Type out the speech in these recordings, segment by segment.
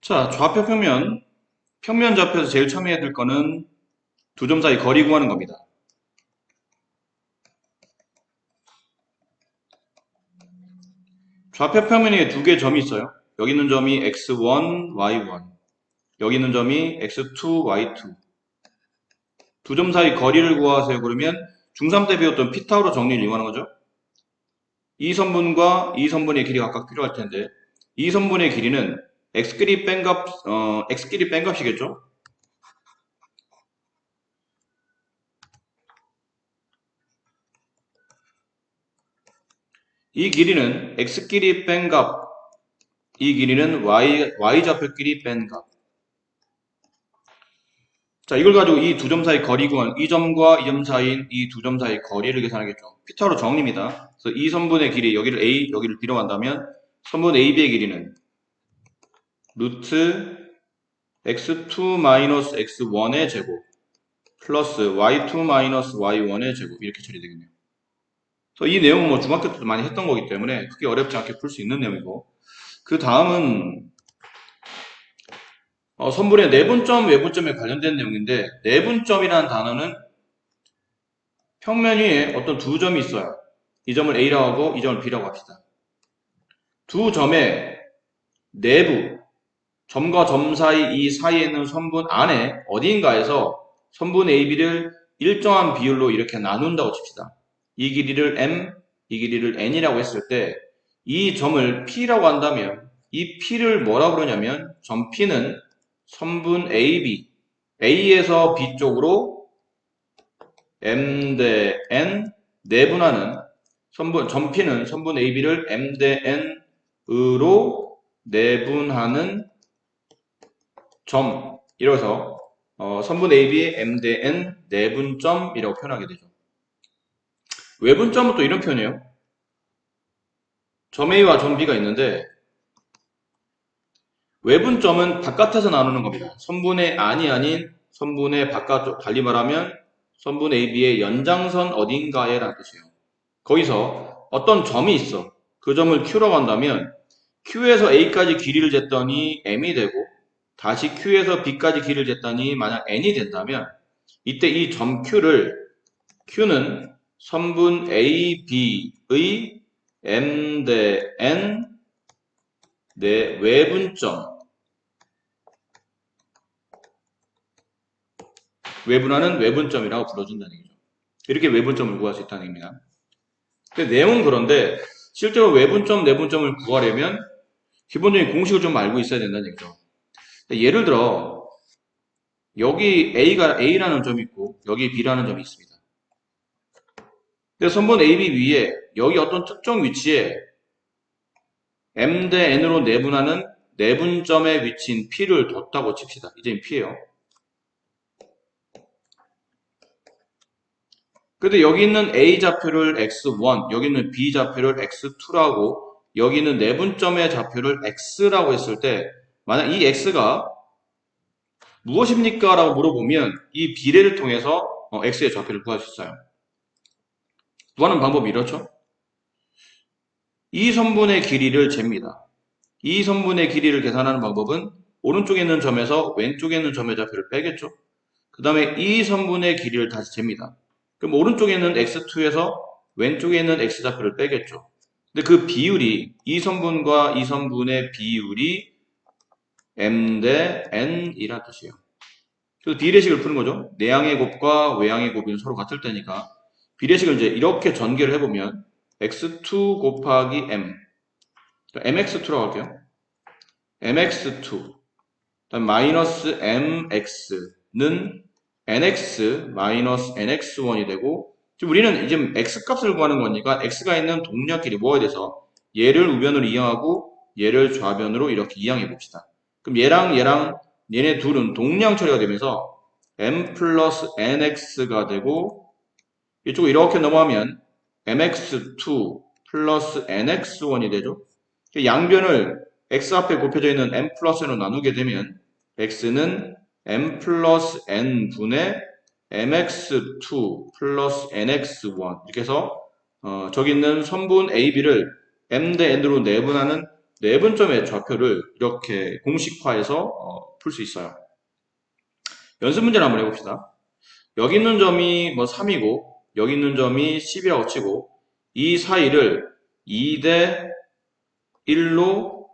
자, 좌표 평면. 평면 좌표에서 제일 처음 해야 될 거는 두 점 사이 거리 구하는 겁니다. 좌표 평면에 두 개의 점이 있어요. 여기 있는 점이 x1, y1. 여기 있는 점이 x2, y2. 두 점 사이 거리를 구하세요. 그러면 중3 때 배웠던 피타고라 정리를 이용하는 거죠. 이 선분과 이 선분의 길이가 각각 필요할 텐데 이 선분의 길이는 x끼리 뺀 값, x끼리 뺀 값이겠죠. 이 길이는 x끼리 뺀 값, 이 길이는 y좌표끼리 뺀 값. 자, 이걸 가지고 이 두 점 사이 거리 구한, 이 점과 이 점 사이인 이 두 점 사이 거리를 계산하겠죠. 피타고라 정리입니다. 그래서 이 선분의 길이, 여기를 a, 여기를 b로 한다면 선분 ab의 길이는 루트 x2-x1의 제곱 플러스 y2-y1의 제곱 이렇게 처리되겠네요. 그래서 이 내용은 뭐 중학교 때도 많이 했던 거기 때문에 크게 어렵지 않게 풀 수 있는 내용이고, 그 다음은 선분의 내분점, 외분점에 관련된 내용인데, 내분점이라는 단어는 평면 위에 어떤 두 점이 있어요. 이 점을 A라고 하고 이 점을 B라고 합시다. 두 점의 내부, 점과 점 사이 이 사이에 있는 선분 안에 어디인가에서 선분 AB를 일정한 비율로 이렇게 나눈다고 칩시다. 이 길이를 M, 이 길이를 N이라고 했을 때 이 점을 P라고 한다면 이 P를 뭐라고 그러냐면 점 P는 선분 AB, A에서 B 쪽으로 M 대 N 내분하는 점 P는 선분 AB를 M 대 N으로 내분하는 점, 이래서 선분 AB의 M 대 N 내분점이라고 표현하게 되죠. 외분점은 또 이런 표현이에요. 점 A와 점 B가 있는데 외분점은 바깥에서 나누는 겁니다. 선분의 안이 아닌 선분의 바깥쪽, 달리 말하면 선분 AB의 연장선 어딘가에 라는 뜻이에요. 거기서 어떤 점이 있어. 그 점을 Q라고 한다면 Q에서 A까지 길이를 쟀더니 M이 되고 다시 Q에서 B까지 길이를 쟀더니 만약 N이 된다면 이때 이 점 Q는 선분 AB의 M 대 N 내 외분하는 외분점이라고 불러준다는 얘기죠. 이렇게 외분점을 구할 수 있다는 얘기입니다. 근데 내용은 그런데 실제로 외분점, 내분점을 구하려면 기본적인 공식을 좀 알고 있어야 된다는 얘기죠. 예를 들어 여기 A라는 점이 있고 여기 B라는 점이 있습니다. 근데 선분 AB 위에 여기 어떤 특정 위치에 M 대 N으로 내분하는 내분점의 위치인 P를 뒀다고 칩시다. 이 점이 P예요. 근데 여기 있는 A 좌표를 x1, 여기 있는 B 좌표를 x2라고, 여기 있는 내분점의 좌표를 x라고 했을 때 만약 이 x가 무엇입니까? 라고 물어보면 이 비례를 통해서 x의 좌표를 구할 수 있어요. 구하는 방법이 이렇죠. 이 선분의 길이를 잽니다. 이 선분의 길이를 계산하는 방법은 오른쪽에 있는 점에서 왼쪽에 있는 점의 좌표를 빼겠죠. 그 다음에 이 선분의 길이를 다시 잽니다. 그럼 오른쪽에 있는 x2에서 왼쪽에 있는 x좌표를 빼겠죠. 근데 그 비율이 이 선분과 이 선분의 비율이 m 대 n이란 뜻이에요. 그래서 비례식을 푸는 거죠. 내항의 곱과 외항의 곱이 서로 같을 때니까 비례식을 이제 이렇게 전개를 해보면 x2 곱하기 m, mx2라고 할게요. mx2 다음 마이너스 mx는 nx 마이너스 nx1이 되고, 지금 우리는 지금 x값을 구하는 거니까 x가 있는 동력끼리 모아야 돼서 얘를 우변으로 이항하고 얘를 좌변으로 이렇게 이항해 봅시다. 그럼 얘랑 얘네 둘은 동량 처리가 되면서 m 플러스 nx가 되고, 이쪽으로 이렇게 넘어가면 mx2 플러스 nx1이 되죠. 양변을 x 앞에 곱해져 있는 m 플러스 n으로 나누게 되면 x는 m 플러스 n 분의 mx2 플러스 nx1 이렇게 해서 저기 있는 선분 AB를 m 대 n으로 내분하는 내분점의 좌표를 이렇게 공식화해서 풀 수 있어요. 연습 문제를 한번 해봅시다. 여기 있는 점이 뭐 3이고 여기 있는 점이 10이라고 치고 이 사이를 2대 1로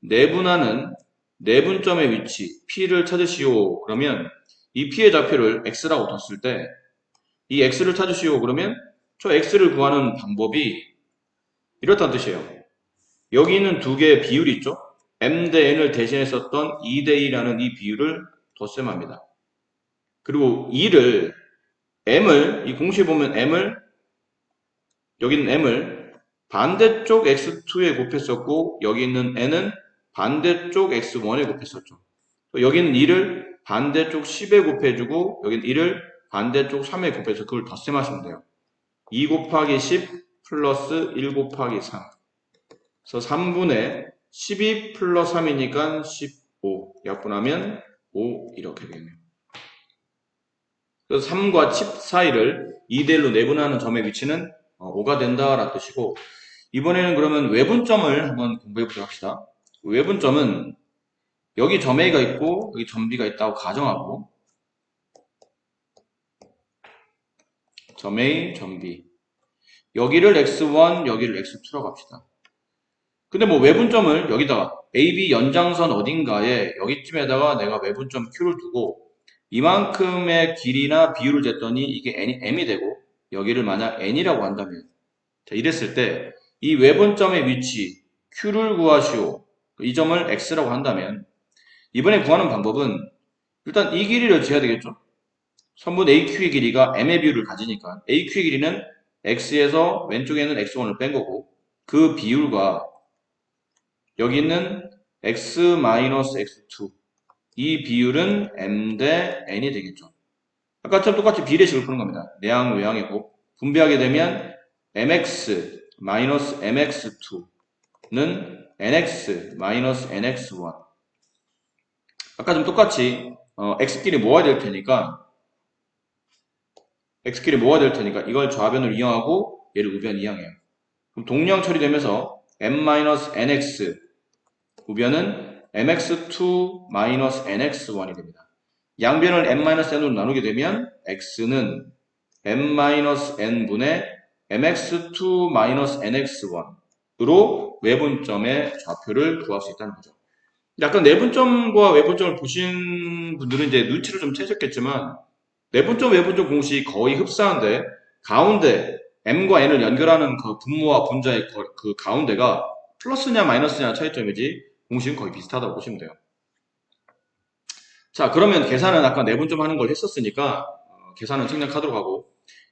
내분하는 내분점의 위치 P를 찾으시오. 그러면 이 P의 좌표를 X라고 뒀을 때 이 X를 찾으시오. 그러면 저 X를 구하는 방법이 이렇다는 뜻이에요. 여기 있는 두 개의 비율이 있죠. M 대 N을 대신해 썼던 2대 2라는 이 비율을 덧셈 합니다. 그리고 2를 M을 이 공식에 보면 M을 여기 있는 M을 반대쪽 X2에 곱했었고 여기 있는 N은 반대쪽 X1에 곱했었죠. 여기는 2를 반대쪽 10에 곱해주고 여기는 2를 반대쪽 3에 곱해서 그걸 덧셈하시면 돼요. 2 곱하기 10 플러스 1 곱하기 3. 그래서 3분의 12 플러스 3이니까 15. 약분하면 5 이렇게 되겠네요. 그래서 3과 10 사이를 2대1로 내분하는 점의 위치는 5가 된다라는 뜻이고 이번에는 그러면 외분점을 한번 공부해 보도록 합시다. 외분점은 여기 점 A가 있고 여기 점 B가 있다고 가정하고 점 A, 점 B 여기를 x1, 여기를 x2라고 합시다. 근데 뭐 외분점을 여기다가 AB 연장선 어딘가에 여기쯤에다가 내가 외분점 Q를 두고 이만큼의 길이나 비율을 쟀더니 이게 M이 되고 여기를 만약 N이라고 한다면 자, 이랬을 때 이 외분점의 위치 Q를 구하시오. 이 점을 X라고 한다면 이번에 구하는 방법은 일단 이 길이를 재야 되겠죠. 선분 AQ의 길이가 M의 비율을 가지니까 AQ의 길이는 X에서 왼쪽에는 X1을 뺀 거고 그 비율과 여기 있는 X-X2 이 비율은 M 대 N이 되겠죠. 아까처럼 똑같이 비례식을 푸는 겁니다. 내항, 외항의 곱. 분배하게 되면 MX-MX2는 NX-NX1 아까 좀 똑같이 X끼리 모아야 될 테니까 이걸 좌변으로 이용하고 얘를 우변 이용해요. 그럼 동량 처리되면서 M-NX 우변은 MX2-NX1이 됩니다. 양변을 M-N으로 나누게 되면 X는 M-N분의 MX2-NX1으로 외분점의 좌표를 구할 수 있다는 거죠. 약간 내분점과 외분점을 보신 분들은 이제 눈치를 좀 채셨겠지만 내분점, 외분점 공식이 거의 흡사한데 가운데 M과 N을 연결하는 그 분모와 분자의 그 가운데가 플러스냐 마이너스냐 차이점이지 공식은 거의 비슷하다고 보시면 돼요. 자, 그러면 계산은 아까 내분점 하는 걸 했었으니까 계산은 생략하도록 하고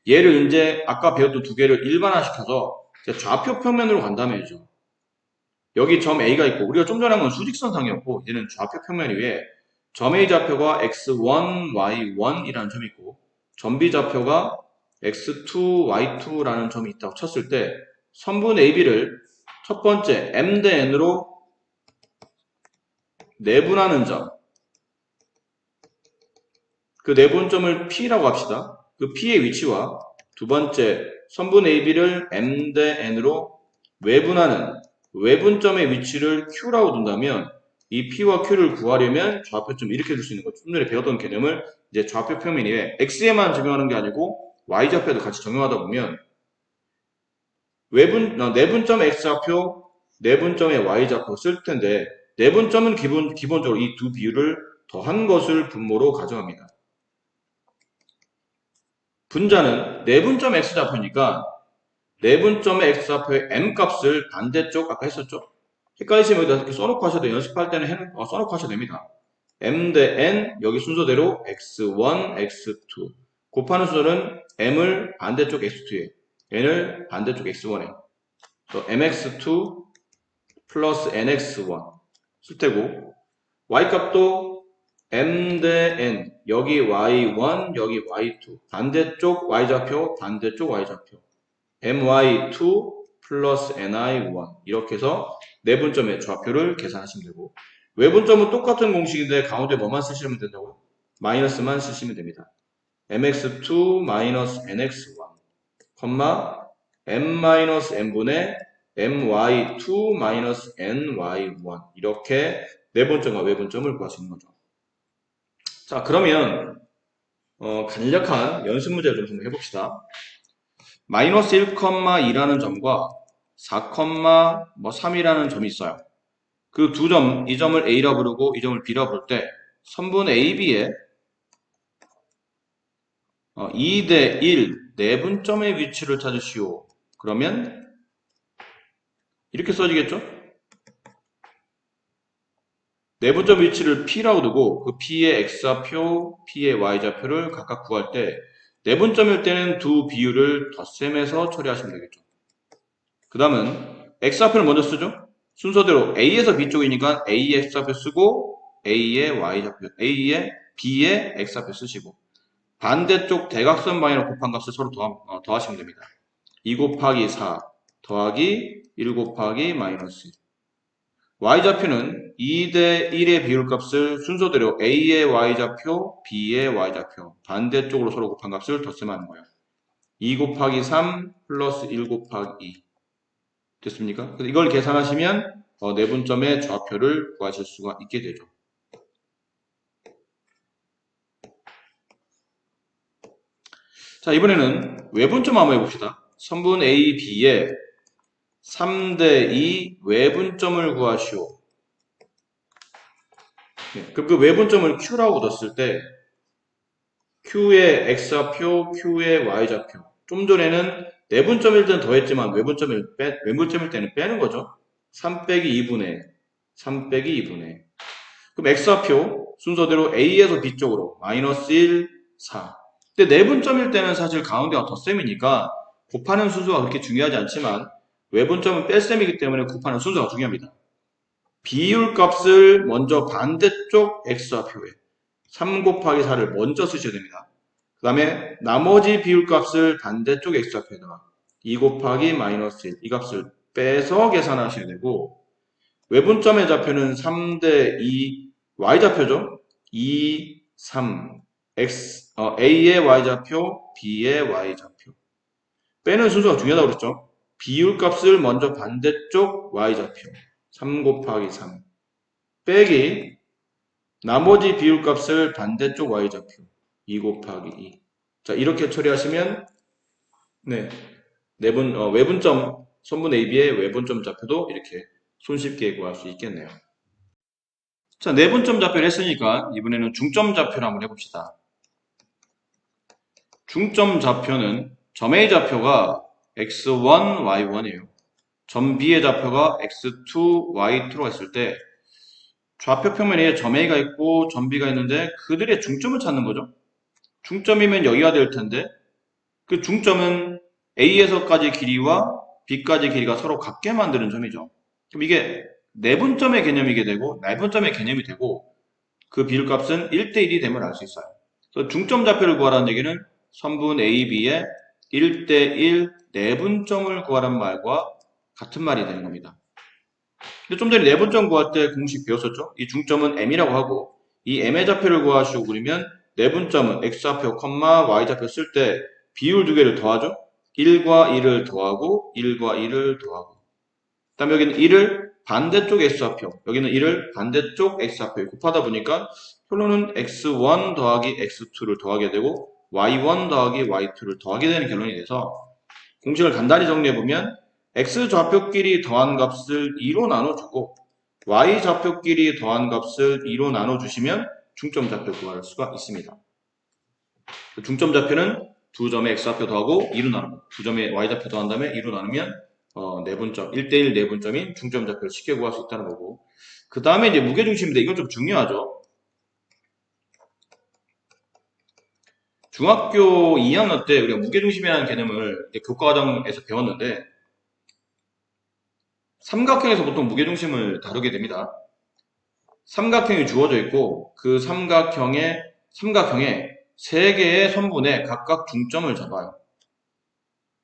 얘를 이제 아까 배웠던 두 개를 일반화시켜서 좌표 평면으로 간다면이죠. 여기 점 A가 있고 우리가 좀 전에 한 건 수직선상이었고 얘는 좌표 평면 위에 점 A 좌표가 x1, y1이라는 점이 있고 점 B 좌표가 x2, y2라는 점이 있다고 쳤을 때 선분 AB를 첫 번째 M 대 N으로 내분하는 점 그 내분점을 P라고 합시다. 그 P의 위치와 두 번째 선분 AB를 M 대 N으로 외분하는 외분점의 위치를 Q라고 둔다면 이 P와 Q를 구하려면 좌표점 이렇게 줄 수 있는 거죠. 좀 전에 배웠던 개념을 이제 좌표 평면 위에 X에만 적용하는 게 아니고 Y좌표도 같이 적용하다 보면 내분점 X좌표, 내분점의 Y좌표 쓸 텐데 내분점은 기본적으로 이 두 비율을 더한 것을 분모로 가져갑니다. 분자는 내분점 X좌표니까 내분점의 X좌표의 M값을 반대쪽 아까 했었죠? 헷갈리시면 여기다 이렇게 써놓고 하셔도 연습할 때는 써놓고 하셔도 됩니다. M 대 N 여기 순서대로 X1, X2 곱하는 순서는 M을 반대쪽 X2에 N을 반대쪽 X1에 또 MX2 플러스 NX1 쓸 테고 Y값도 M 대 N 여기 Y1 여기 Y2 반대쪽 Y좌표 반대쪽 Y좌표 my2 플러스 ni1 이렇게 해서 내분점의 좌표를 계산하시면 되고 외분점은 똑같은 공식인데 가운데 뭐만 쓰시면 된다고요? 마이너스만 쓰시면 됩니다. mx2 마이너스 nx1 콤마 m-n분의 my2 마이너스 ny1 이렇게 내분점과 외분점을 구할 수 있는 거죠. 자, 그러면 간략한 연습 문제를 좀 한번 해봅시다. 마이너스 1,2라는 점과 4,3이라는 점이 있어요. 그 두 점, 이 점을 A라 부르고 이 점을 B라 부를 때 선분 AB에 2대 1 내분점의 위치를 찾으시오. 그러면 이렇게 써지겠죠? 내분점 위치를 P라고 두고 그 P의 X좌표, P의 Y좌표를 각각 구할 때 내분점일 때는 두 비율을 덧셈해서 처리하시면 되겠죠. 그 다음은 X좌표를 먼저 쓰죠. 순서대로 A에서 B 쪽이니까 A의 X좌표 쓰고 A의 Y좌표, A의 B의 X좌표 쓰시고 반대쪽 대각선 방향으로 곱한 값을 서로 더하시면 됩니다. 2 곱하기 4 더하기 1 곱하기 마이너스 1. Y좌표는 2대 1의 비율값을 순서대로 A의 Y좌표, B의 Y좌표 반대쪽으로 서로 곱한 값을 덧셈하는 거예요. 2 곱하기 3 플러스 1 곱하기 2 됐습니까? 이걸 계산하시면 내분점의 좌표를 구하실 수가 있게 되죠. 자, 이번에는 외분점 한번 해봅시다. 선분 A, B에 3대 2 외분점을 구하시오. 네, 그럼 그 외분점을 Q라고 뒀을 때 Q의 X좌표, Q의 Y좌표. 좀 전에는 내분점일 때는 더했지만 외분점일 때는 빼는 거죠. 3 빼기 2분의 3 빼기 2분의 그럼 X좌표 순서대로 A에서 B 쪽으로 마이너스 1, 4. 근데 내분점일 때는 사실 가운데가 덧셈이니까 곱하는 순서가 그렇게 중요하지 않지만 외분점은 뺄셈이기 때문에 곱하는 순서가 중요합니다. 비율값을 먼저 반대쪽 X좌표에 3 곱하기 4를 먼저 쓰셔야 됩니다. 그 다음에 나머지 비율값을 반대쪽 X좌표에다가 2 곱하기 마이너스 1 이 값을 빼서 계산하셔야 되고 외분점의 좌표는 3대 2 Y좌표죠. 2, 3 A의 Y좌표, B의 Y좌표 빼는 순서가 중요하다고 그랬죠. 비율값을 먼저 반대쪽 Y좌표 3 곱하기 3 빼기 나머지 비율값을 반대쪽 Y좌표 2 곱하기 2 자, 이렇게 처리하시면 네, 외분점 선분 AB의 외분점 좌표도 이렇게 손쉽게 구할 수 있겠네요. 자, 내분점 좌표를 했으니까 이번에는 중점 좌표를 한번 해봅시다. 중점 좌표는 점 A 좌표가 x1, y1이에요. 점 B의 좌표가 x2, y2로 했을 때 좌표 평면에 점 A가 있고 점 B가 있는데 그들의 중점을 찾는 거죠. 중점이면 여기가 될 텐데 그 중점은 A에서까지 길이와 B까지 길이가 서로 같게 만드는 점이죠. 그럼 이게 내분점의 개념이게 되고 내분점의 개념이 되고 그 비율값은 1대1이 되면 알 수 있어요. 그래서 중점 좌표를 구하라는 얘기는 선분 AB의 1대1 내분점을 구하란 말과 같은 말이 되는 겁니다. 근데 좀 전에 내분점 구할 때 공식 배웠었죠? 이 중점은 M이라고 하고 이 M의 좌표를 구하시고 그러면 내분점은 X좌표, Y좌표 쓸 때 비율 두 개를 더하죠? 1과 1을 더하고 1과 1을 더하고 그 다음에 여기는 1을 반대쪽 X좌표 여기는 1을 반대쪽 X좌표에 곱하다 보니까 결론은 X1 더하기 X2를 더하게 되고 Y1 더하기 Y2를 더하게 되는 결론이 돼서 공식을 간단히 정리해보면 X좌표끼리 더한 값을 2로 나눠주고 Y좌표끼리 더한 값을 2로 나눠주시면 중점 좌표 구할 수가 있습니다. 중점 좌표는 두 점의 X좌표 더하고 2로 나누고 두 점의 Y좌표 더한 다음에 2로 나누면 내분점, 1대1 내분점인 중점 좌표를 쉽게 구할 수 있다는 거고 그 다음에 이제 무게중심인데 이건 좀 중요하죠. 중학교 2학년 때 우리가 무게중심이라는 개념을 교과과정에서 배웠는데 삼각형에서 보통 무게중심을 다루게 됩니다. 삼각형이 주어져 있고 그 삼각형에 3개의 선분에 각각 중점을 잡아요.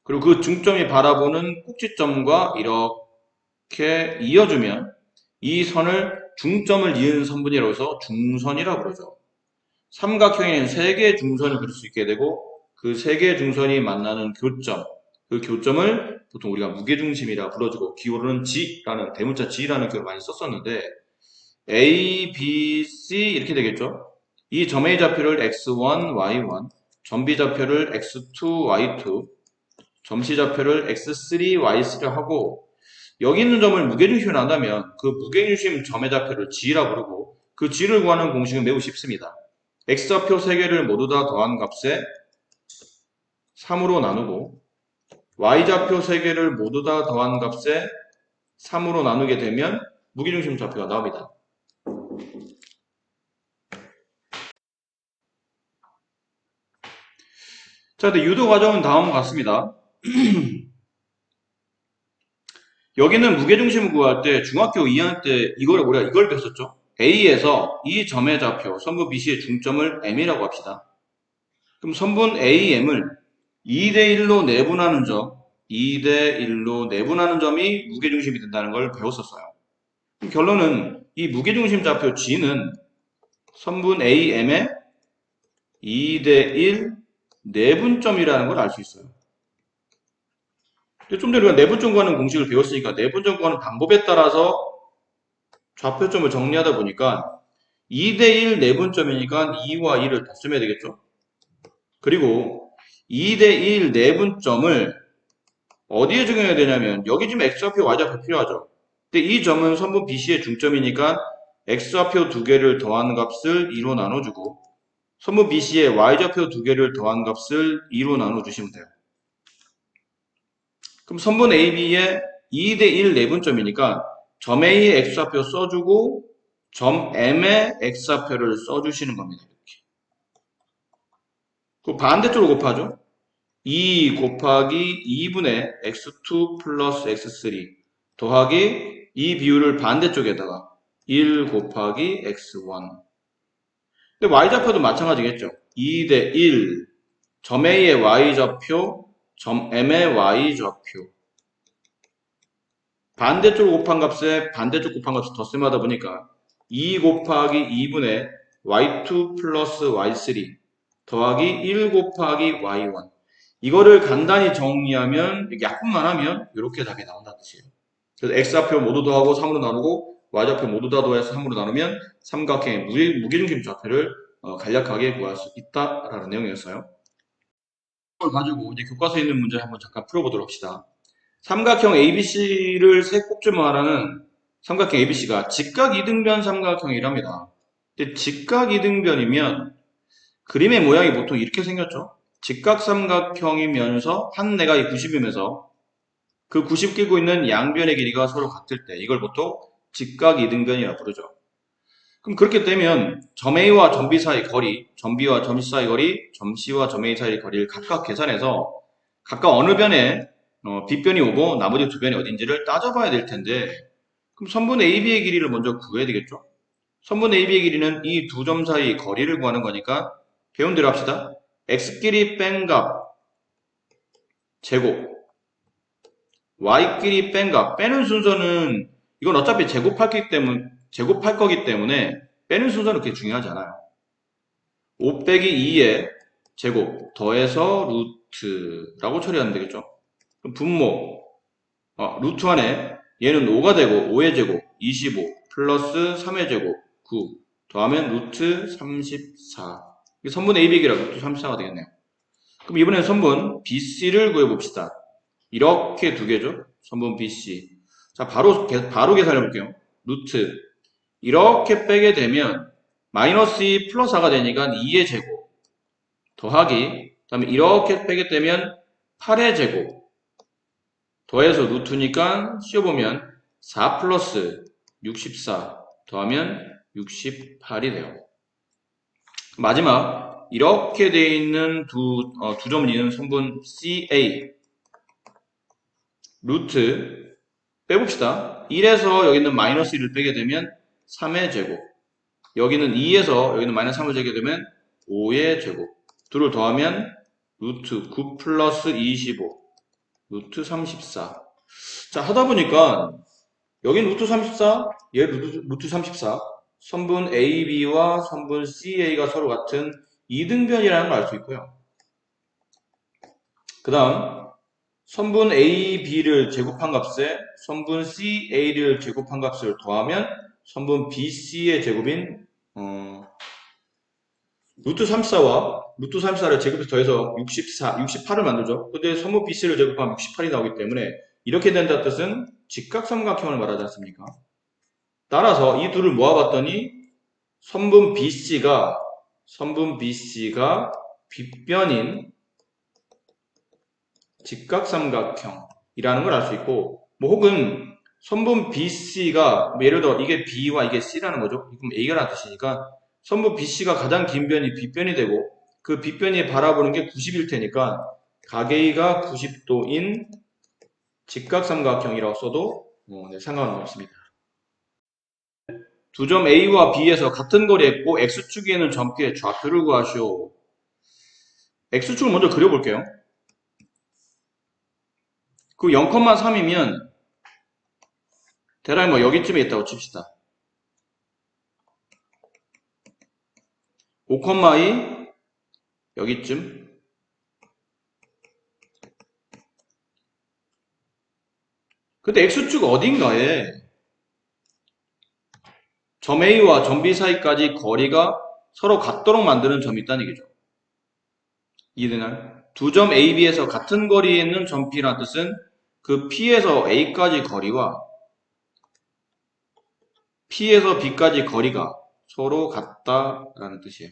그리고 그 중점이 바라보는 꼭지점과 이렇게 이어주면 이 선을 중점을 이은 선분이라고 해서 중선이라고 그러죠. 삼각형에는 3개의 중선을 그릴 수 있게 되고 그 3개의 중선이 만나는 교점, 그 교점을 보통 우리가 무게중심이라 불러주고 기호로는 G라는 대문자 G라는 기호를 많이 썼었는데 A, B, C 이렇게 되겠죠. 이 점 A 좌표를 x1, y1, 점 B 좌표를 x2, y2, 점 C 좌표를 x3, y3를 하고 여기 있는 점을 무게중심으로 한다면 그 무게중심 점의 좌표를 G라 부르고 그 G를 구하는 공식은 매우 쉽습니다. x좌표 3개를 모두 다 더한 값에 3으로 나누고 y좌표 3개를 모두 다 더한 값에 3으로 나누게 되면 무게중심 좌표가 나옵니다. 자, 근데 유도 과정은 다음과 같습니다. 여기는 무게중심을 구할 때 중학교 2학년 때 우리가 이걸 배웠었죠. A에서 이 점의 좌표, 선분 BC의 중점을 M이라고 합시다. 그럼 선분 AM을 2대1로 내분하는 점, 2대1로 내분하는 점이 무게중심이 된다는 걸 배웠었어요. 결론은 이 무게중심 좌표 G는 선분 AM의 2대1 내분점이라는 걸 알 수 있어요. 좀 전에 우리가 내분점 구하는 공식을 배웠으니까 내분점 구하는 방법에 따라서 좌표점을 정리하다 보니까 2대1 내분점이니까 2와 2를 덧쓰면 되겠죠. 그리고 2대1 내분점을 어디에 적용해야 되냐면 여기 지금 x좌표, y좌표 필요하죠. 근데 이 점은 선분 BC의 중점이니까 x좌표 2개를 더한 값을 2로 나눠주고 선분 BC의 y좌표 2개를 더한 값을 2로 나눠주시면 돼요. 그럼 선분 AB의 2대1 내분점이니까 점 A의 x좌표 써주고 점 M의 x좌표를 써주시는 겁니다. 이렇게. 그 반대쪽으로 곱하죠. 2 곱하기 2분의 x2 플러스 x3 더하기 이 비율을 반대쪽에다가 1 곱하기 x1. 근데 y좌표도 마찬가지겠죠. 2대1 점 A의 y좌표 점 M의 y좌표 반대쪽 곱한 값에 반대쪽 곱한 값을 덧셈 하다 보니까 2 곱하기 2분의 y2 플러스 y3 더하기 1 곱하기 y1 이거를 간단히 정리하면 약분만 하면 이렇게 답이 나온다는 뜻이에요. 그래서 x좌표 모두 더하고 3으로 나누고 y좌표 모두 다 더해서 3으로 나누면 삼각형의 무게중심 좌표를 간략하게 구할 수 있다라는 내용이었어요. 이걸 가지고 이제 교과서에 있는 문제 한번 잠깐 풀어보도록 합시다. 삼각형 ABC를 세 꼭지로 말하는 삼각형 ABC가 직각 이등변 삼각형이랍니다. 근데 직각 이등변이면 그림의 모양이 보통 이렇게 생겼죠. 직각 삼각형이면서 한 내각이 90이면서 그 90 끼고 있는 양변의 길이가 서로 같을 때 이걸 보통 직각 이등변이라고 부르죠. 그럼 그렇게 되면 점 A와 점 B 사이 거리, 점 B와 점 C 사이 거리, 점 C와 점 A 사이 거리를 각각 계산해서 각각 어느 변에 빗변이 오고 나머지 두 변이 어딘지를 따져봐야 될 텐데 그럼 선분 AB의 길이를 먼저 구해야 되겠죠? 선분 AB의 길이는 이 두 점 사이 거리를 구하는 거니까 배운 대로 합시다. X끼리 뺀 값 제곱 Y끼리 뺀 값 빼는 순서는 이건 어차피 제곱할 거기 때문에 빼는 순서는 그렇게 중요하지 않아요. 5 빼기 2의 제곱 더해서 루트라고 처리하면 되겠죠. 그럼 분모 루트 안에 얘는 5가 되고 5의 제곱 25 플러스 3의 제곱 9 더하면 루트 34 선분 AB기라 루트 34가 되겠네요. 그럼 이번엔 선분 BC를 구해봅시다. 이렇게 두 개죠. 선분 BC. 자, 바로 계산해 볼게요. 루트. 이렇게 빼게 되면 마이너스 2 플러스 4가 되니까 2의 제곱. 더하기. 그 다음에 이렇게 빼게 되면 8의 제곱. 더해서 루트니까 씌워보면 4 플러스 64 더하면 68이 돼요. 마지막 이렇게 되어 있는 두 점을 이는 선분 CA 루트 빼봅시다. 1에서 여기는 마이너스 1을 빼게 되면 3의 제곱 여기는 2에서 여기는 마이너스 3을 빼게 되면 5의 제곱 둘을 더하면 루트 9 플러스 25 루트 34 자 하다 보니까 여긴 루트 34 얘 루트 34 선분 AB와 선분 CA가 서로 같은 이등변이라는 걸 알 수 있고요. 그 다음 선분 AB를 제곱한 값에 선분 CA를 제곱한 값을 더하면 선분 BC의 제곱인 루트 34와 루트 34를 제곱해서 더해서 68을 만들죠. 근데 선분 BC를 제곱하면 68이 나오기 때문에 이렇게 된다는 뜻은 직각삼각형을 말하지 않습니까? 따라서 이 둘을 모아봤더니 선분 BC가 빗변인 직각삼각형이라는 걸 알 수 있고, 뭐 혹은 선분 BC가 예를 들어 이게 B와 이게 C라는 거죠. 그럼 A가라는 뜻이니까 선분 BC가 가장 긴 변이 빗변이 되고 그 빗변이 바라보는 게 90일 테니까 가계이가 90도인 직각삼각형이라고 써도 네, 상관은 없습니다. 두 점 A와 B에서 같은 거리에 있고 X축에 있는 점피의 좌표를 구하시오. X축을 먼저 그려볼게요. 그 0,3이면 대략 뭐 여기쯤에 있다고 칩시다. 5,2 여기쯤. 근데 X축 어딘가에 점 A와 점 B 사이까지 거리가 서로 같도록 만드는 점이 있다는 얘기죠. 이해되나요? 두 점 A, B에서 같은 거리에 있는 점 P라는 뜻은 그 P에서 A까지 거리와 P에서 B까지 거리가 서로 같다라는 뜻이에요.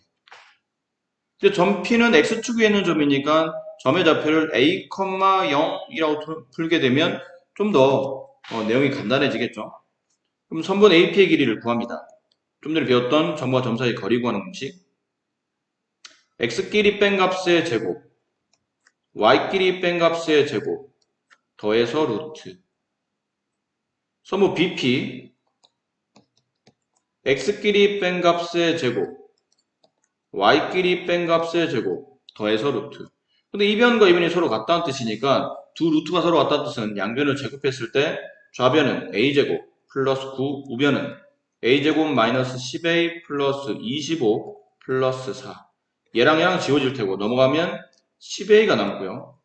근데 점 P는 X축에 있는 점이니까 점의 좌표를 A, 0이라고 풀게 되면 좀 더 내용이 간단해지겠죠. 그럼 선분 AP의 길이를 구합니다. 좀 전에 배웠던 점과 점 사이 거리 구하는 공식. X끼리 뺀 값의 제곱, Y끼리 뺀 값의 제곱, 더해서 루트. 선분 BP, X끼리 뺀 값의 제곱, Y끼리 뺀 값의 제곱, 더해서 루트. 근데 이 변과 이 변이 서로 같다는 뜻이니까 두 루트가 서로 같다는 뜻은 양변을 제곱했을 때 좌변은 A제곱 플러스 9, 우변은 A제곱 마이너스 10A 플러스 25 플러스 4. 얘랑 얘랑 지워질 테고 넘어가면 10A가 남고요.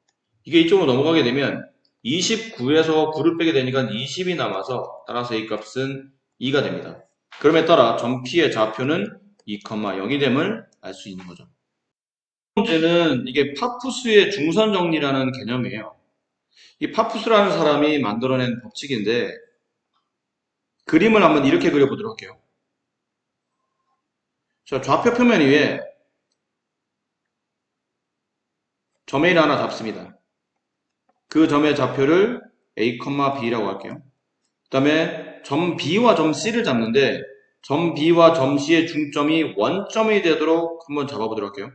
이게 이쪽으로 넘어가게 되면 29에서 9를 빼게 되니까 20이 남아서 따라서 A 값은 2가 됩니다. 그럼에 따라 점 P의 좌표는 2,0이 됨을 알 수 있는 거죠. 첫 번째는 이게 파푸스의 중선 정리라는 개념이에요. 이 파푸스라는 사람이 만들어낸 법칙인데 그림을 한번 이렇게 그려보도록 할게요. 자, 좌표 표면 위에 점 A를 하나 잡습니다. 그 점의 좌표를 A, B라고 할게요. 그 다음에 점 B와 점 C를 잡는데 점 B와 점 C의 중점이 원점이 되도록 한번 잡아보도록 할게요.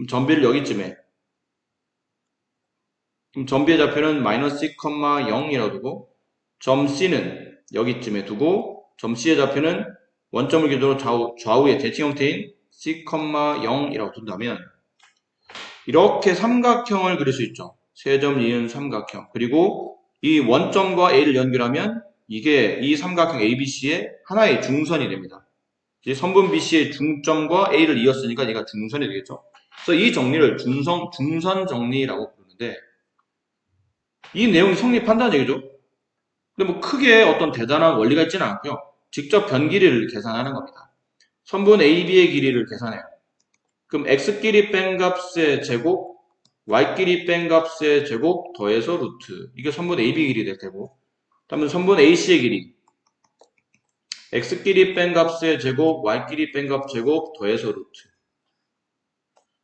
점 B를 여기쯤에, 그럼 점 B의 좌표는 마이너스 2,0이라고 두고 점 C는 여기쯤에 두고 점 C의 좌표는 원점을 기준으로 좌우의 대칭 형태인 C,0이라고 둔다면 이렇게 삼각형을 그릴 수 있죠. 세 점 이은 삼각형. 그리고 이 원점과 A를 연결하면 이게 이 삼각형 ABC의 하나의 중선이 됩니다. 이제 선분 BC의 중점과 A를 이었으니까 얘가 중선이 되겠죠. 그래서 이 정리를 중선 정리라고 부르는데 이 내용이 성립한다는 얘기죠. 근데 뭐 크게 어떤 대단한 원리가 있지는 않고요. 직접 변 길이를 계산하는 겁니다. 선분 AB의 길이를 계산해요. 그럼 X끼리 뺀 값의 제곱, Y끼리 뺀 값의 제곱 더해서 루트. 이게 선분 AB 길이 될 테고. 그다음에 선분 AC의 길이. X끼리 뺀 값의 제곱, Y끼리 뺀 값 제곱 더해서 루트.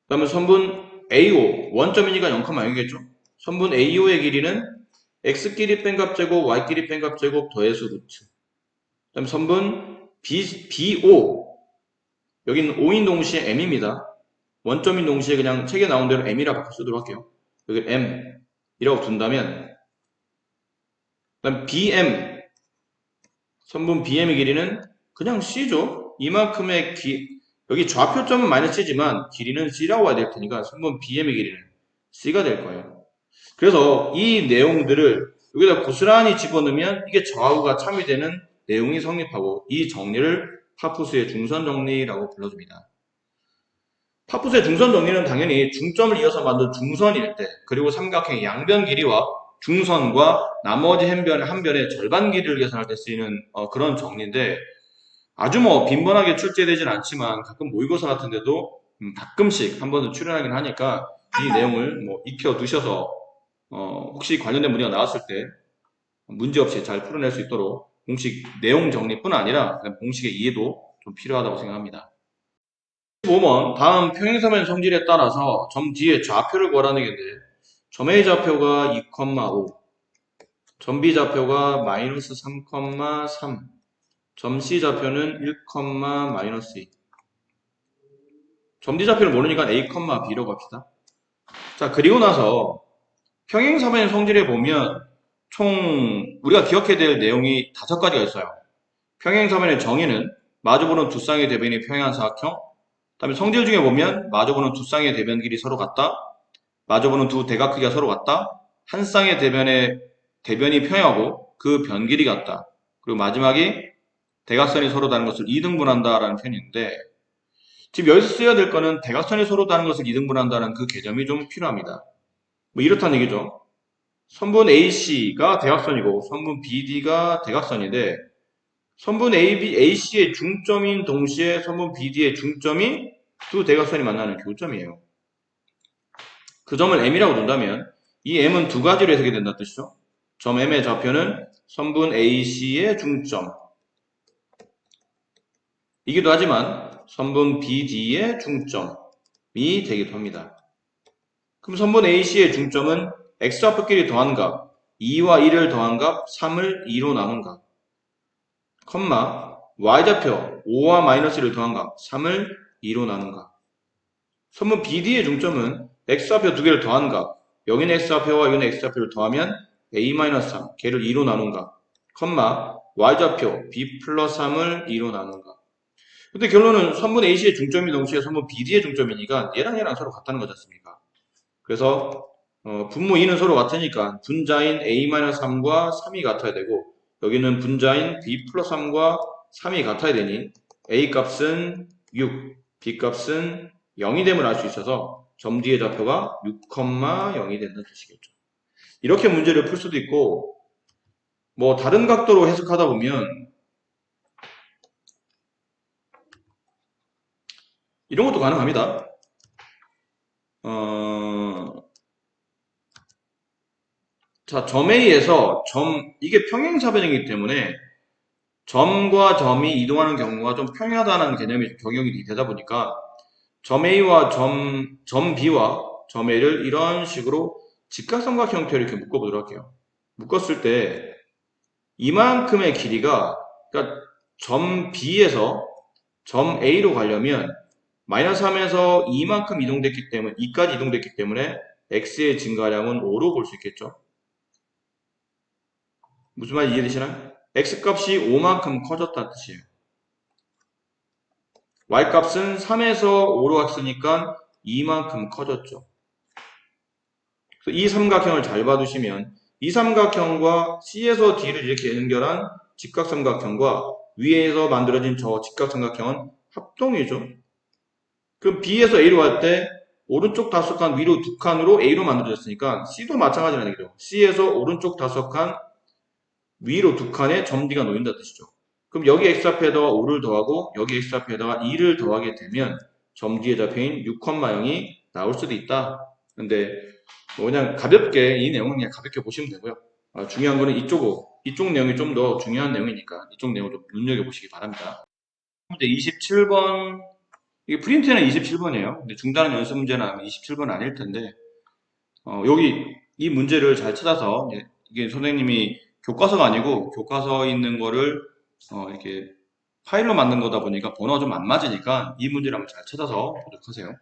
그다음에 선분 AO, 원점이니까 0,0이겠죠? 선분 AO의 길이는 X끼리 뺀 값 제곱, Y끼리 뺀 값 제곱 더해서 루트. 그다음에 선분 BO, 여기는 O인 동시에 M입니다. 원점인 동시에 그냥 책에 나온 대로 M이라 바꿔 쓰도록 할게요. 여기 M이라고 둔다면, 그다음 BM, 선분 BM의 길이는 그냥 C죠. 이만큼의 여기 좌표점은 마이너스 C지만 길이는 C라고 와야 될 테니까 선분 BM의 길이는 C가 될 거예요. 그래서 이 내용들을 여기다 고스란히 집어넣으면 이게 좌우가 참여되는 내용이 성립하고 이 정리를 파푸스의 중선 정리라고 불러줍니다. 파푸스의 중선 정리는 당연히 중점을 이어서 만든 중선일 때 그리고 삼각형의 양변 길이와 중선과 나머지 한 변의 절반 길이를 계산할 때 쓰이는 그런 정리인데 아주 뭐 빈번하게 출제되진 않지만 가끔 모의고사 같은 데도 가끔씩 한 번은 출연하긴 하니까 이 내용을 뭐 익혀 두셔서 혹시 관련된 문제가 나왔을 때 문제없이 잘 풀어낼 수 있도록 공식 내용 정리뿐 아니라 공식의 이해도 좀 필요하다고 생각합니다. 15번 다음 평행사면 성질에 따라서 점 D의 좌표를 구하라는 얘기인데 점 A 좌표가 2,5 점 B 좌표가 마이너스 3,3 점 C 좌표는 1, 마이너스 2 점 D 좌표를 모르니까 A, B로 갑시다. 자 그리고 나서 평행사변의 성질에 보면 총 우리가 기억해야 될 내용이 5가지가 있어요. 평행사변의 정의는 마주보는 두 쌍의 대변이 평행한 사각형 그 다음에 성질 중에 보면 마주보는 두 쌍의 대변 길이 서로 같다 마주보는 두 대각 크기가 서로 같다 한 쌍의 대변이 평행하고 그 변 길이 같다 그리고 마지막이 대각선이 서로 다른 것을 이등분한다 라는 표현인데 지금 여기서 써야 될 거는 대각선이 서로 다른 것을 이등분한다는 그 개념이 좀 필요합니다. 뭐 이렇다는 얘기죠. 선분 AC가 대각선이고 선분 BD가 대각선인데 선분 AC의 중점인 동시에 선분 BD의 중점이 두 대각선이 만나는 교점이에요. 그 점을 M이라고 둔다면 이 M은 두 가지로 해석이 된다는 뜻이죠. 점 M의 좌표는 선분 AC의 중점 이기도 하지만 선분 BD의 중점이 되기도 합니다. 그럼 선분 AC의 중점은 X좌표끼리 더한 값 2와 2를 더한 값 3을 2로 나눈 값 Y좌표 5와 마이너스를 더한 값 3을 2로 나눈 값 선분 BD의 중점은 X좌표 두 개를 더한 값 여기는 X좌표와 여기는 X좌표를 더하면 A-3 걔를 2로 나눈 값 Y좌표 B 플러스 3을 2로 나눈 값 근데 결론은 선분 AC의 중점이 동시에 선분 BD의 중점이니까 얘랑 서로 같다는 거지 않습니까? 그래서 분모 2는 서로 같으니까 분자인 A-3과 3이 같아야 되고 여기는 분자인 B 플러스 3과 3이 같아야 되니 A 값은 6, B 값은 0이 됨을 알 수 있어서 점 D의 좌표가 6,0이 된다는 뜻이겠죠. 이렇게 문제를 풀 수도 있고 뭐 다른 각도로 해석하다 보면 이런 것도 가능합니다. 자, 점 A에서 이게 평행사변이기 때문에 점과 점이 이동하는 경우가 좀 평행하다는 개념이 적용이 되다 보니까 점 A와 점 B와 점 A를 이런 식으로 직각삼각 형태로 이렇게 묶어보도록 할게요. 묶었을 때 이만큼의 길이가 그러니까 점 B에서 점 A로 가려면 마이너스 3에서 이만큼 이동됐기 때문에 2까지 이동됐기 때문에 x의 증가량은 5로 볼 수 있겠죠. 무슨 말인지 이해되시나요? x값이 5만큼 커졌다는 뜻이에요. y값은 3에서 5로 갔으니까 2만큼 커졌죠. 그래서 이 삼각형을 잘 봐두시면 이 삼각형과 C에서 D를 이렇게 연결한 직각삼각형과 위에서 만들어진 저 직각삼각형은 합동이죠. 그럼 B에서 A로 갈 때 오른쪽 5칸 위로 2칸으로 A로 만들어졌으니까 C도 마찬가지라는 얘기죠. C에서 오른쪽 5칸 위로 2칸에 점 D가 놓인다는 뜻이죠. 그럼 여기 X좌표에다가 5를 더하고 여기 X좌표에다가 2를 더하게 되면 점 D의 좌표인 6,0이 나올 수도 있다. 근데 뭐 그냥 가볍게 이 내용은 그냥 가볍게 보시면 되고요. 중요한 거는 이쪽 내용이 좀 더 중요한 내용이니까 이쪽 내용을 좀 눈여겨보시기 바랍니다. 문제 27번 이게 프린트는 27번이에요. 근데 중단은 연습 문제는 아마 27번 아닐 텐데 여기 이 문제를 잘 찾아서 이게 선생님이 교과서가 아니고 교과서에 있는 거를 이렇게 파일로 만든 거다 보니까 번호가 좀 안 맞으니까 이 문제를 한번 잘 찾아서 보도록 하세요.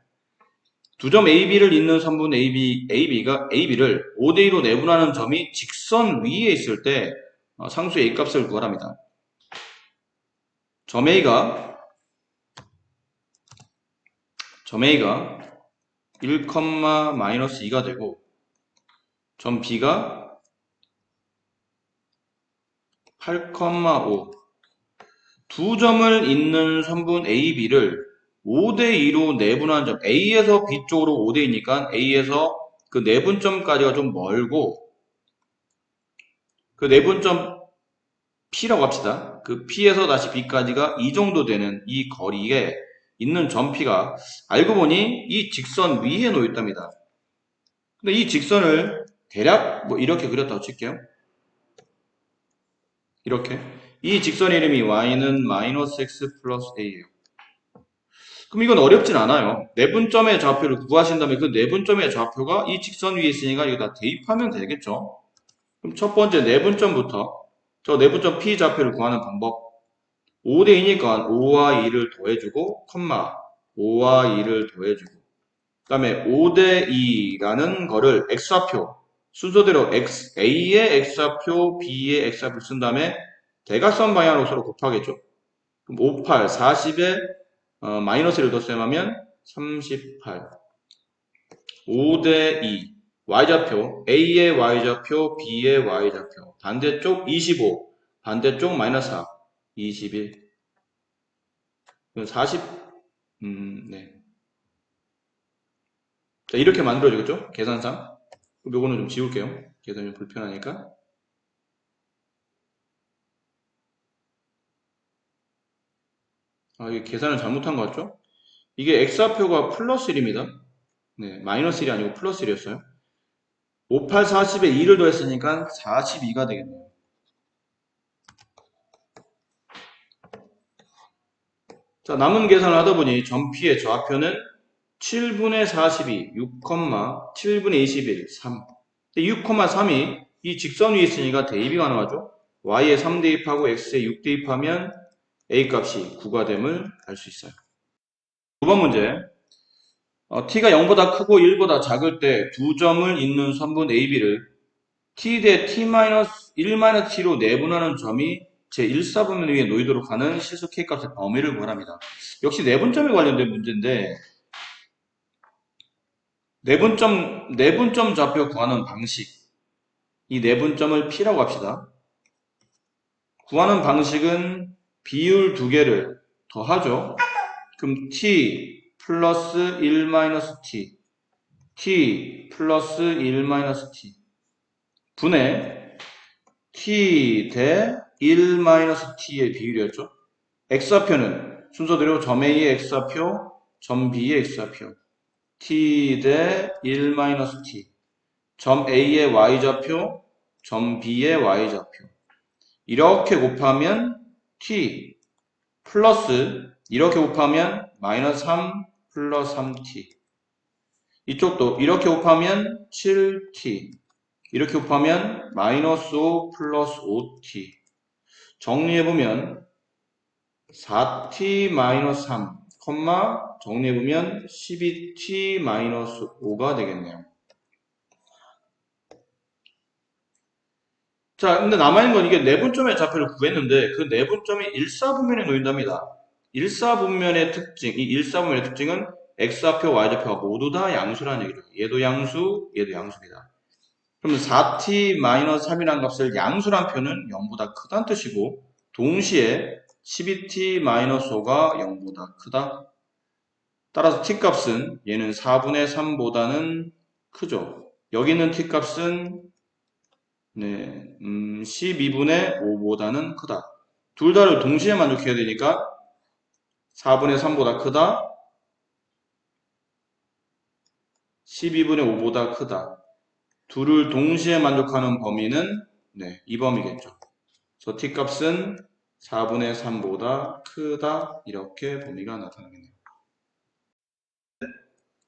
두 점 AB를 잇는 선분 AB를 5대2로 내분하는 점이 직선 위에 있을 때 상수 A 값을 구하랍니다. 점 A가 1, 마이너스 2가 되고 점 B가 8,5 두 점을 잇는 선분 AB를 5대2로 내분한 점 A에서 B 쪽으로 5대2니까 A에서 그 내분점까지가 좀 멀고 그 내분점 P라고 합시다. 그 P에서 다시 B까지가 이 정도 되는 이 거리에 있는 점 P가 알고 보니 이 직선 위에 놓여 있답니다. 근데 이 직선을 대략 뭐 이렇게 그렸다고 칠게요. 이렇게. 이 직선 이름이 y는 마이너스 x 플러스 a예요. 그럼 이건 어렵진 않아요. 내분점의 좌표를 구하신 다음에 그 내분점의 좌표가 이 직선 위에 있으니까 이거 다 대입하면 되겠죠. 그럼 첫 번째 내분점부터 저 내분점 P 좌표를 구하는 방법. 5대 2니까 5와 2를 더해주고, 5와 2를 더해주고, 그 다음에 5대 2라는 거를 x좌표, 순서대로 A의 x좌표, B의 x좌표 쓴 다음에 대각선 방향으로 서로 곱하겠죠. 그럼 58, 40에 마이너스를 덧셈하면 38. 5대 2. y좌표, A의 y좌표, B의 y좌표. 반대쪽 25, 반대쪽 마이너스 4, 21. 40, 네. 자, 이렇게 만들어지겠죠? 계산상. 요거는 좀 지울게요. 계산이 불편하니까. 아, 이게 계산을 잘못한 것 같죠? 이게 x좌표가 플러스 1입니다. 네, 마이너스 1이 아니고 플러스 1이었어요. 58, 40에 2를 더했으니까 42가 되겠네요. 자, 남은 계산을 하다 보니 점 P의 좌표는 7분의 42, 6,7분의 21, 3. 6,3이 이 직선 위에 있으니까 대입이 가능하죠. y에 3 대입하고 x에 6 대입하면 a 값이 9가 됨을 알 수 있어요. 2번 문제. t가 0보다 크고 1보다 작을 때 두 점을 잇는 선분 AB를 t 대 t-1-t로 내분하는 점이 제1사분면 위에 놓이도록 하는 실수 K값의 범위를 구하랍니다. 역시 내분점에 관련된 문제인데 내분점 좌표 구하는 방식, 이 내분점을 P라고 합시다. 구하는 방식은 비율 두 개를 더하죠. 그럼 t 플러스 1-t, t 플러스 1-t 분의 t 대 1-t의 비율이었죠. x좌표는 순서대로 점 A의 x좌표, 점 B의 x좌표, t 대 1-t, 점 A의 y좌표, 점 B의 y좌표. 이렇게 곱하면 t 플러스 이렇게 곱하면 마이너스 3 플러스 3t. 이쪽도 이렇게 곱하면 7t. 이렇게 곱하면 마이너스 5 플러스 5t. 정리해보면 4t 마이너스 3, 정리해보면 12t 마이너스 5가 되겠네요. 자, 근데 남아있는 건 이게 내분점의 좌표를 구했는데 그 내분점이 일사분면에 놓인답니다. 일사분면의 특징, 이 일사분면의 특징은 x좌표, y좌표가 모두 다 양수라는 얘기죠. 얘도 양수, 얘도 양수입니다. 그러면 4t-3이라는 값을 양수란 표는 0보다 크다는 뜻이고 동시에 12t-5가 0보다 크다. 따라서 t값은 얘는 4분의 3보다는 크죠. 여기 있는 t값은 12분의 5보다는 크다. 둘 다를 동시에 만족해야 되니까 4분의 3보다 크다. 12분의 5보다 크다. 둘을 동시에 만족하는 범위는 이 범위겠죠. 그래서 t값은 4분의 3보다 크다. 이렇게 범위가 나타나겠네요.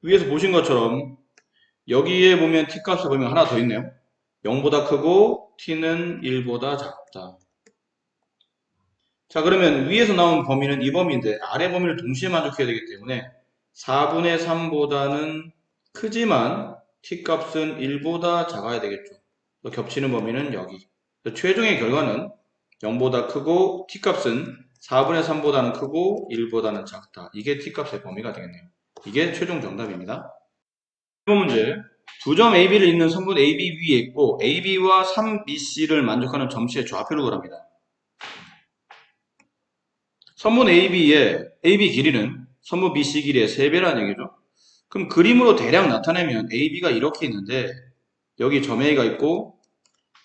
위에서 보신 것처럼 여기에 보면 t값의 범위가 하나 더 있네요. 0보다 크고 t는 1보다 작다. 자, 그러면 위에서 나온 범위는 이 범위인데 아래 범위를 동시에 만족해야 되기 때문에 4분의 3보다는 크지만 t값은 1보다 작아야 되겠죠. 겹치는 범위는 여기. 최종의 결과는 0보다 크고 t값은 4분의 3보다는 크고 1보다는 작다. 이게 t값의 범위가 되겠네요. 이게 최종 정답입니다. 1번 문제. 두 점 AB를 잇는 선분 AB 위에 있고 AB와 3BC를 만족하는 점수의 좌표를 구합니다. 선분 AB의 AB 길이는 선분 BC 길이의 3배라는 얘기죠. 그럼 그림으로 대략 나타내면 AB가 이렇게 있는데 여기 점 A가 있고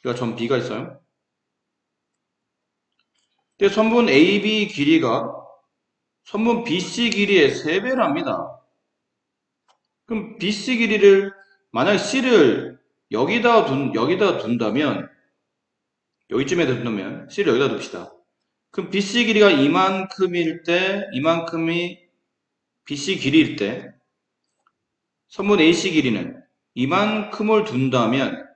여기 점 B가 있어요. 근데 선분 AB 길이가 선분 BC 길이의 3배랍니다. 그럼 BC 길이를 만약 C를 여기다 둔다면 여기쯤에다 둔다면 C를 여기다 둡시다. 그럼 BC 길이가 이만큼이 BC 길이일 때 선분 AC 길이는 이만큼을 둔다면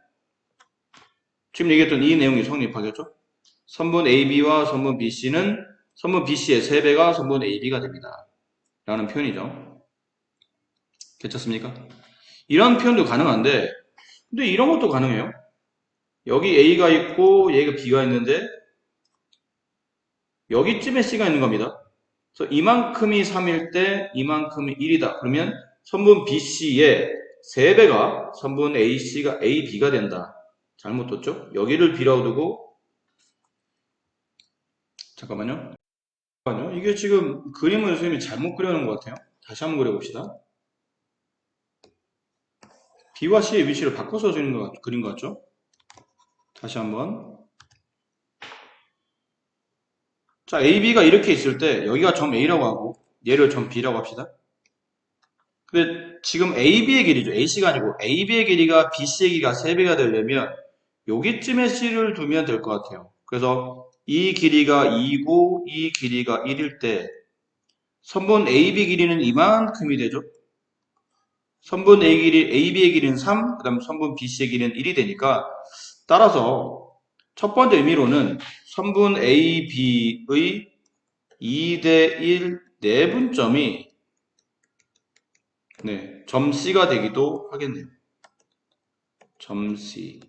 지금 얘기했던 이 내용이 성립하겠죠? 선분 AB와 선분 BC는 선분 BC의 3배가 선분 AB가 됩니다. 라는 표현이죠. 괜찮습니까? 이런 표현도 가능한데 근데 이런 것도 가능해요. 여기 A가 있고 얘가 B가 있는데 여기쯤에 C가 있는 겁니다. 그래서 이만큼이 3일 때 이만큼이 1이다. 그러면 선분 BC의 3배가 선분 AB가 된다. 잘못 뒀죠? 여기를 B라고 두고 잠깐만요. 이게 지금 그림을 선생님이 잘못 그려놓은 것 같아요. 다시 한번 그려봅시다. B와 C의 위치를 바꿔서 그린 것 같죠? 다시 한번. 자, AB가 이렇게 있을 때 여기가 점 A라고 하고 얘를 점 B라고 합시다. 근데 지금 AB의 길이죠. AC가 아니고 AB의 길이가 BC의 길이가 3배가 되려면 여기쯤에 C를 두면 될 것 같아요. 그래서 이 길이가 2고 이 길이가 1일 때 선분 AB 길이는 이만큼이 되죠. 선분 AB의 길이는 3, 그 다음 선분 BC의 길이는 1이 되니까 따라서 첫 번째 의미로는 선분 AB의 2대 1 내분점이 점 C가 되기도 하겠네요. 점 C.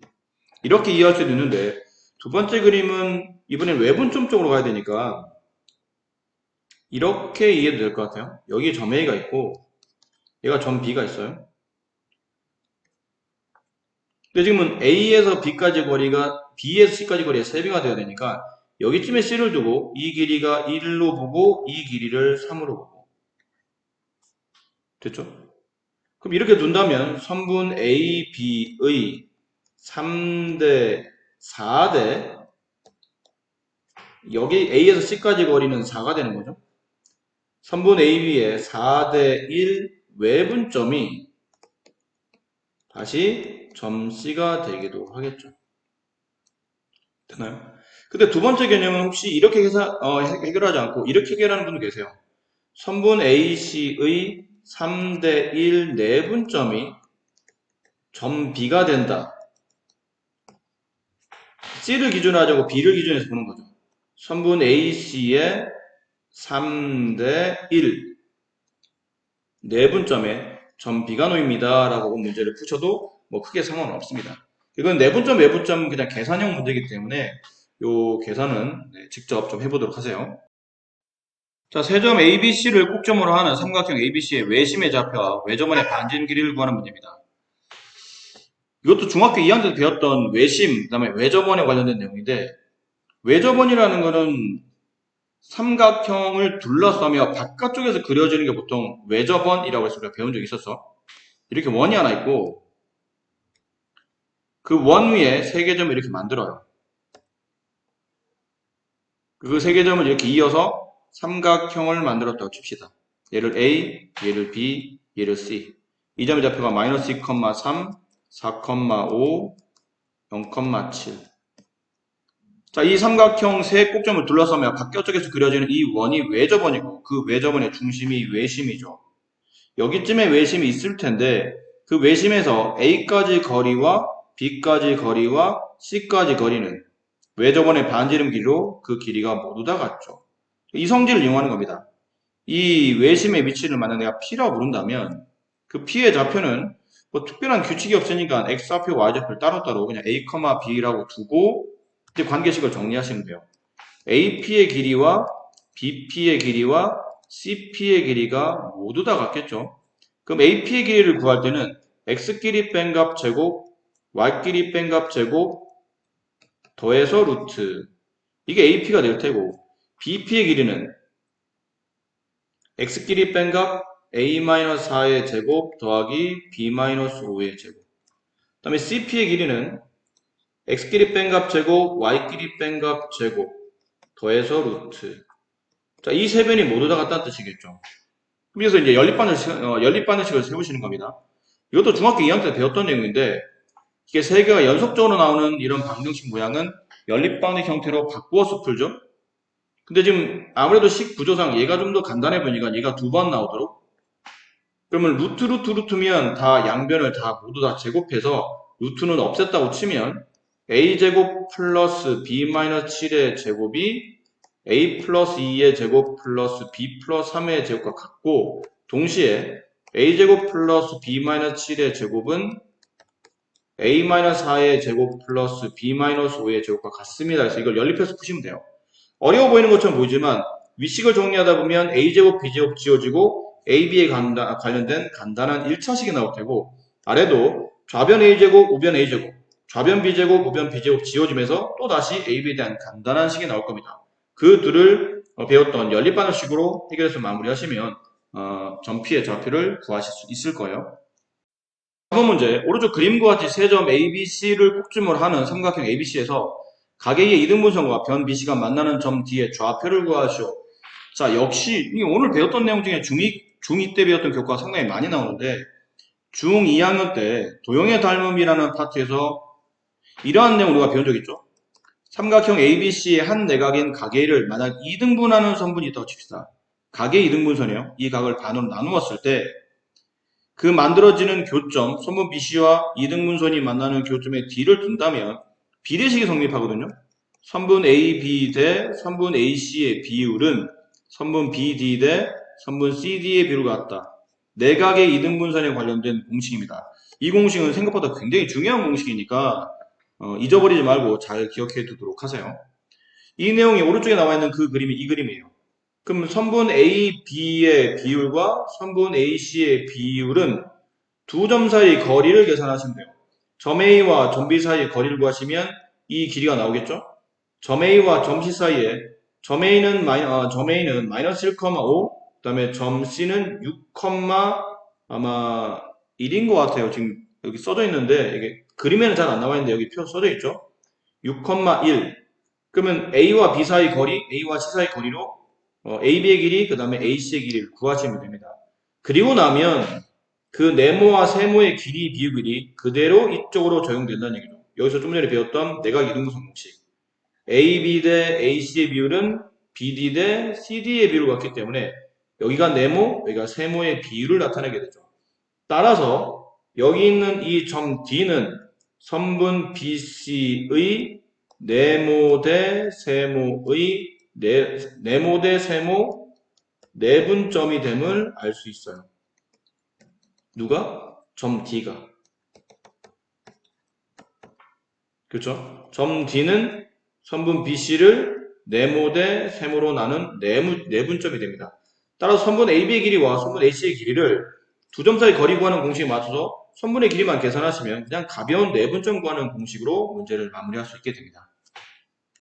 이렇게 이해할 수도 있는데 두 번째 그림은 이번엔 외분점 쪽으로 가야 되니까 이렇게 이해도 될 것 같아요. 여기 점 A가 있고 얘가 점 B가 있어요. 근데 지금은 A에서 B까지 거리가 B에서 C까지 거리가 3배가 되어야 되니까 여기쯤에 C를 두고 이 길이가 1로 보고 이 길이를 3으로 보고 됐죠? 그럼 이렇게 둔다면 선분 AB의 3대 4대 여기 A에서 C까지 거리는 4가 되는 거죠. 선분 AB의 4대 1 외분점이 다시 점 C가 되기도 하겠죠. 되나요? 근데 두 번째 개념은 혹시 이렇게 해결하지 않고 이렇게 해결하는 분도 계세요. 선분 AC의 3대 1 내분점이 점 B가 된다. C를 기준으로 하자고 B를 기준해서 보는 거죠. 선분 AC의 3대 1 내분점에 점 B가 놓입니다. 라고 문제를 푸셔도 뭐 크게 상관은 없습니다. 이건 내분점, 외분점 그냥 계산형 문제이기 때문에 요 계산은 직접 좀 해보도록 하세요. 자, 세점 ABC를 꼭점으로 하는 삼각형 ABC의 외심의 좌표와 외점원의 반지름 길이를 구하는 문제입니다. 이것도 중학교 2학년 때 배웠던 외심, 그 다음에 외점원에 관련된 내용인데 외점원이라는 거는 삼각형을 둘러싸며 바깥쪽에서 그려지는 게 보통 외접원이라고 해서 우리가 배운 적이 있었어. 이렇게 원이 하나 있고 그 원 위에 세 개 점을 이렇게 만들어요. 그 세 개 점을 이렇게 이어서 삼각형을 만들었다고 칩시다. 얘를 A, 얘를 B, 얘를 C. 이 점의 좌표가 마이너스 2,3, 4,5, 0,7. 자, 이 삼각형 세 꼭점을 둘러싸며 바깥쪽에서 그려지는 이 원이 외접원이고 그 외접원의 중심이 외심이죠. 여기쯤에 외심이 있을 텐데 그 외심에서 A까지 거리와 B까지 거리와 C까지 거리는 외접원의 반지름 길이로 그 길이가 모두 다 같죠. 이 성질을 이용하는 겁니다. 이 외심의 위치를 만약 내가 P라고 부른다면 그 P의 좌표는 뭐 특별한 규칙이 없으니까 X좌표, Y좌표를 따로따로 그냥 A, B라고 두고 이제 관계식을 정리하시면 돼요. AP의 길이와 BP의 길이와 CP의 길이가 모두 다 같겠죠. 그럼 AP의 길이를 구할 때는 X끼리 뺀 값 제곱, Y끼리 뺀 값 제곱, 더해서 루트. 이게 AP가 될 테고, BP의 길이는 X끼리 뺀 값 A-4의 제곱 더하기 B-5의 제곱. 그 다음에 CP의 길이는 X끼리 뺀 값 제곱, Y끼리 뺀 값 제곱, 더해서 루트. 자, 이 세 변이 모두 다 같다는 뜻이겠죠. 그래서 이제 연립반응식을 세우시는 겁니다. 이것도 중학교 2학년 때 배웠던 내용인데, 이게 세 개가 연속적으로 나오는 이런 방정식 모양은 연립방식 형태로 바꾸어서 풀죠. 근데 지금 아무래도 식 구조상 얘가 좀 더 간단해 보니까 얘가 두 번 나오도록. 그러면 루트면 다 양변을 다 모두 다 제곱해서 루트는 없앴다고 치면 a제곱 플러스 b-7의 제곱이 a 플러스 2의 제곱 플러스 b 플러스 3의 제곱과 같고, 동시에 a제곱 플러스 b-7의 제곱은 a-4의 제곱 플러스 b-5의 제곱과 같습니다. 그래서 이걸 연립해서 푸시면 돼요. 어려워 보이는 것처럼 보이지만 위식을 정리하다 보면 a제곱, b제곱 지워지고 a, b에 관련된 간단한 1차식이 나올 테고, 아래도 좌변 a제곱, 우변 a제곱, 좌변 b제곱, 우변 b제곱 지워지면서 또 다시 a, b에 대한 간단한 식이 나올 겁니다. 그 둘을 배웠던 연립반응식으로 해결해서 마무리하시면 점피의 좌표를 구하실 수 있을 거예요. 다음 문제, 오른쪽 그림과 같이 세 점 A, B, C를 꼭지모를 하는 삼각형 ABC에서 가계의 이등분선과 변 BC가 만나는 점 D의 좌표를 구하시오. 자, 역시 오늘 배웠던 내용 중에 중2 때 배웠던 교과가 상당히 많이 나오는데, 중2학년 때 도형의 닮음이라는 파트에서 이러한 내용 우리가 배운 적 있죠? 삼각형 ABC의 한 내각인 가계를 만약 2등분하는 선분이 있다고 칩시다. 가계 2등분선이에요. 이 각을 반으로 나누었을 때 그 만들어지는 교점, 선분 BC와 2등분선이 만나는 교점에 D를 둔다면 비례식이 성립하거든요. 선분 AB 대 선분 AC의 비율은 선분 BD 대 선분 CD의 비율과 같다. 내각의 2등분선에 관련된 공식입니다. 이 공식은 생각보다 굉장히 중요한 공식이니까 잊어버리지 말고 잘 기억해 두도록 하세요. 이 내용이 오른쪽에 나와 있는 그 그림이 이 그림이에요. 그럼 선분 A, B의 비율과 선분 AC의 비율은 두 점 사이 거리를 계산하시면 돼요. 점 A와 점 B 사이의 거리를 구하시면 이 길이가 나오겠죠? 점 A와 점 C 사이에 점 A는 마이너스 1,5, 그 다음에 점 C는 6, 아마 1인 것 같아요. 지금 여기 써져 있는데 이게 그림에는 잘 안 나와 있는데 여기 표 써져 있죠? 6,1. 그러면 A와 B 사이 거리, A와 C 사이 거리로 AB의 길이, 그 다음에 AC의 길이를 구하시면 됩니다. 그리고 나면 그 네모와 세모의 길이 비율이 그대로 이쪽으로 적용된다는 얘기죠. 여기서 좀 전에 배웠던 내각 이등분선 공식. AB 대 AC의 비율은 BD 대 CD의 비율과 같기 때문에 여기가 네모, 여기가 세모의 비율을 나타내게 되죠. 따라서 여기 있는 이 점 D는 선분 BC의 네모 대 세모의 네모 대 세모 내분점이 됨을 알 수 있어요. 누가? 점 D가. 그렇죠? 점 D는 선분 BC를 네모 대 세모로 나눈 내분점이 됩니다. 따라서 선분 AB의 길이와 선분 AC의 길이를 두 점 사이 거리 구하는 공식에 맞춰서 선분의 길이만 계산하시면 그냥 가벼운 내분점 구하는 공식으로 문제를 마무리할 수 있게 됩니다.